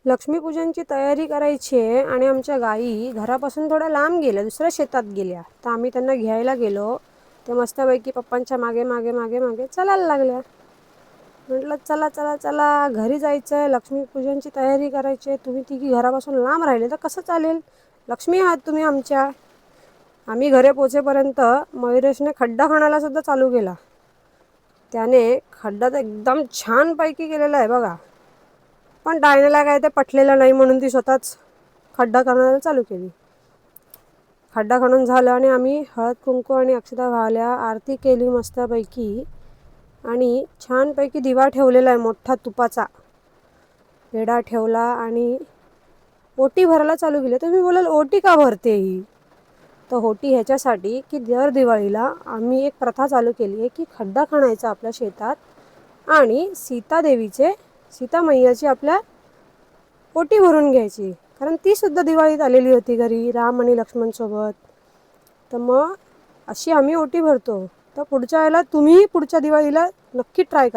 लक्ष्मीपूजनची तयारी करायची आहे आणि आमच्या गाई घरापासून थोड्या लांब गेल्या, दुसऱ्या शेतात गेल्या. तर आम्ही त्यांना घ्यायला गेलो. ते मस्तपैकी पप्पांच्या मागे मागे मागे मागे चालायला लागल्या. म्हटलं चला चला चला, घरी जायचं आहे, लक्ष्मीपूजनची तयारी करायची आहे. तुम्ही तिघी घरापासून लांब राहिले तर कसं चालेल? लक्ष्मी आहात तुम्ही आमच्या. आम्ही घरी पोचेपर्यंत मयुरेशने खड्डा खणायला सुद्धा चालू केला. त्याने खड्डा तर एकदम छानपैकी केलेला आहे बघा. पण डायनाला काय ते पटलेलं नाही म्हणून ती स्वतःच खड्डा खणायला चालू केली. खड्डा खणून झालं आणि आम्ही हळद कुंकू आणि अक्षता वाहल्या, आरती केली मस्तपैकी आणि छानपैकी दिवा ठेवलेला आहे मोठा तुपाचा. पेढा ठेवला आणि ओटी भरायला चालू केली. तर मी बोलाल ओटी का भरते ही? तर ओटी ह्याच्यासाठी की दर दिवाळीला आम्ही एक प्रथा चालू केली आहे की खड्डा खणायचा आपल्या शेतात आणि सीता मैयाची आपल्या ओटी भरून घ्यायची. कारण ती सुद्धा दिवाळीत आलेली होती घरी राम आणि लक्ष्मणसोबत. तर मग अशी आम्ही ओटी भरतो. तर पुढच्या वेळेला तुम्हीही पुढच्या दिवाळीला नक्की ट्राय करा.